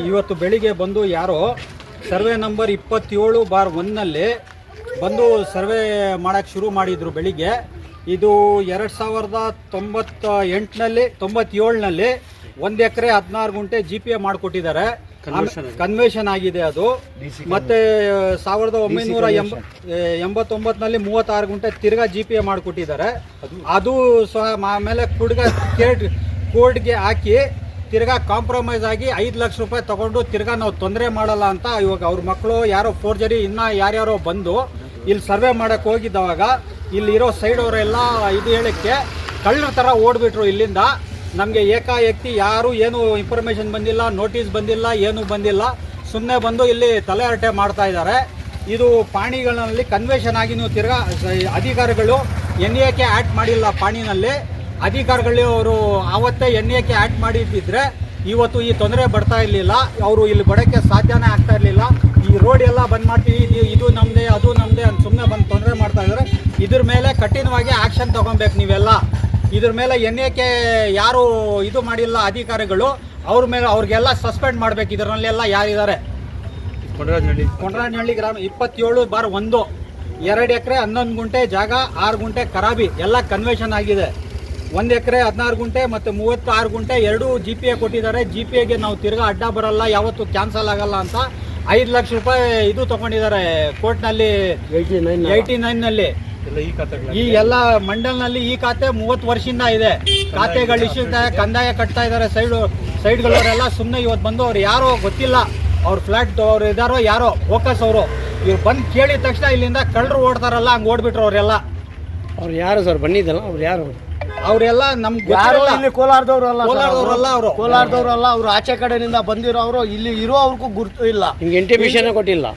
ಇವತ್ತು ಬೆಳಿಗ್ಗೆ ಬಂದು ಯಾರೋ ಸರ್ವೆ ನಂಬರ್ 27/1ನಲ್ಲಿ ಬಂದು ಸರ್ವೆ ಮಾಡೋಕ್ಕೆ ಶುರು ಮಾಡಿದರು ಬೆಳಿಗ್ಗೆ. ಇದು 2097ನಲ್ಲಿ 1 ಎಕರೆ 16 ಗುಂಟೆ GPA ಮಾಡಿಕೊಟ್ಟಿದ್ದಾರೆ. ಕನ್ವೇಷನ್ ಆಗಿದೆ ಅದು. ಮತ್ತೆ 1989ನಲ್ಲಿ 36 ಗುಂಟೆ ತಿರ್ಗಾ GPA ಮಾಡಿಕೊಟ್ಟಿದ್ದಾರೆ. ಅದು ಸಹ ಆಮೇಲೆ ಕೋರ್ಟ್ಗೆ ಹಾಕಿ ತಿರ್ಗಾ ಕಾಂಪ್ರಮೈಸ್ ಆಗಿ 5 ಲಕ್ಷ ರೂಪಾಯಿ ತಗೊಂಡು ತಿರ್ಗಾ ನಾವು ತೊಂದರೆ ಮಾಡಲ್ಲ ಅಂತ ಇವಾಗ ಅವ್ರ ಮಕ್ಕಳು ಯಾರೋ ಫೋರ್ಜರಿ ಇನ್ನು ಯಾರ್ಯಾರೋ ಬಂದು ಇಲ್ಲಿ ಸರ್ವೆ ಮಾಡೋಕ್ಕೆ ಹೋಗಿದ್ದವಾಗ ಇಲ್ಲಿರೋ ಸೈಡ್ ಅವರೆಲ್ಲ ಇದು ಹೇಳಕ್ಕೆ ಕಳ್ಳರ ಥರ ಓಡ್ಬಿಟ್ರು ಇಲ್ಲಿಂದ. ನಮಗೆ ಏಕಾಏಕಿ ಯಾರು ಏನು ಇನ್ಫಾರ್ಮೇಷನ್ ಬಂದಿಲ್ಲ, ನೋಟಿಸ್ ಬಂದಿಲ್ಲ, ಏನೂ ಬಂದಿಲ್ಲ. ಸುಮ್ಮನೆ ಬಂದು ಇಲ್ಲಿ ತಲೆ ಹರಟೆ ಮಾಡ್ತಾ ಇದ್ದಾರೆ. ಇದು ಪಾಣಿಗಳಲ್ಲಿ ಕನ್ವೇಷನ್ ಆಗಿ ನೀವು ತಿರ್ಗಾ ಅಧಿಕಾರಿಗಳು NAK ಆ್ಯಕ್ಟ್ ಮಾಡಿಲ್ಲ. ಪಾಣಿನಲ್ಲಿ ಅಧಿಕಾರಿಗಳು ಅವರು ಆವತ್ತೇ NAK ಆ್ಯಕ್ಟ್ ಮಾಡಿದ್ದಿದ್ರೆ ಇವತ್ತು ಈ ತೊಂದರೆ ಬರ್ತಾ ಇರಲಿಲ್ಲ. ಅವರು ಇಲ್ಲಿ ಬರೋಕ್ಕೆ ಸಾಧ್ಯನೇ ಆಗ್ತಾ ಇರಲಿಲ್ಲ. ಈ ರೋಡ್ ಎಲ್ಲ ಬಂದ್ ಮಾಡ್ತೀವಿ, ಇದು ನಮ್ಮದೇ ಅದು ನಮ್ಮದೇ ಅಂತ ಸುಮ್ಮನೆ ಬಂದು ತೊಂದರೆ ಮಾಡ್ತಾ ಇದ್ದಾರೆ. ಇದ್ರ ಮೇಲೆ ಕಠಿಣವಾಗಿ ಆ್ಯಕ್ಷನ್ ತೊಗೊಬೇಕು ನೀವೆಲ್ಲ. ಇದ್ರ ಮೇಲೆ NAK ಯಾರು ಇದು ಮಾಡಿಲ್ಲ ಅಧಿಕಾರಿಗಳು ಅವ್ರ ಮೇಲೆ ಅವ್ರಿಗೆಲ್ಲ ಸಸ್ಪೆಂಡ್ ಮಾಡಬೇಕು. ಇದರಲ್ಲೆಲ್ಲ ಯಾರಿದ್ದಾರೆ ಕೊಂಡರಾಜನಹಳ್ಳಿ ಗ್ರಾಮ 27/1 2 ಎಕರೆ 11 ಗುಂಟೆ ಜಾಗ, 6 ಗುಂಟೆ ಖರಾಬಿ ಎಲ್ಲ ಕನ್ವೇಷನ್ ಆಗಿದೆ. 1 ಎಕರೆ 16 ಗುಂಟೆ ಮತ್ತು 36 ಗುಂಟೆ 2 GPA ಕೊಟ್ಟಿದ್ದಾರೆ. GPAಗೆ ನಾವು ತಿರ್ಗಾ ಅಡ್ಡ ಬರಲ್ಲ, ಯಾವತ್ತೂ ಕ್ಯಾನ್ಸಲ್ ಆಗಲ್ಲ ಅಂತ 5 ಲಕ್ಷ ರೂಪಾಯಿ ಇದು ತಗೊಂಡಿದ್ದಾರೆ ಕೋರ್ಟ್ನಲ್ಲಿ 89ನಲ್ಲಿ. ಈ ಎಲ್ಲ ಮಂಡಲ್ನಲ್ಲಿ ಈ ಖಾತೆ 30 ವರ್ಷದಿಂದ ಇದೆ. ಖಾತೆಗಳು ಇಷ್ಟ ಕಂದಾಯ ಕಟ್ತಾ ಇದ್ದಾರೆ ಸೈಡ್ಗಳವರೆಲ್ಲ. ಸುಮ್ಮನೆ ಇವತ್ತು ಬಂದು ಅವ್ರು ಯಾರೋ ಗೊತ್ತಿಲ್ಲ, ಅವ್ರ ಫ್ಲಾಟ್ ಅವ್ರು ಇದಾರೋ ಯಾರೋ ಫೋಕಸ್ ಅವರು ಇವ್ರು ಬಂದು ಕೇಳಿದ ತಕ್ಷಣ ಇಲ್ಲಿಂದ ಕಳ್ಳರು ಓಡ್ತಾರಲ್ಲ ಹಂಗೆ ಓಡ್ಬಿಟ್ರು ಅವರೆಲ್ಲ. ಅವ್ರು ಯಾರು ಸರ್ ಬಂದಿದ್ದಲ್ಲ? ಅವ್ರು ಯಾರು? ಅವರೆಲ್ಲ ನಮ್ಗೆ ಇಲ್ಲಿ ಕೋಲಾರದವ್ರಲ್ಲ, ಅವರು ಕೋಲಾರದವ್ರಲ್ಲ. ಅವ್ರು ಆಚೆ ಕಡೆಯಿಂದ ಬಂದಿರೋ ಅವರು ಇಲ್ಲಿ ಇರೋ ಅವ್ರಿಗೂ ಗುರ್ತು ಇಲ್ಲ, ಇಂಟಿಮೇಷನ್ ಕೊಟ್ಟಿಲ್ಲ.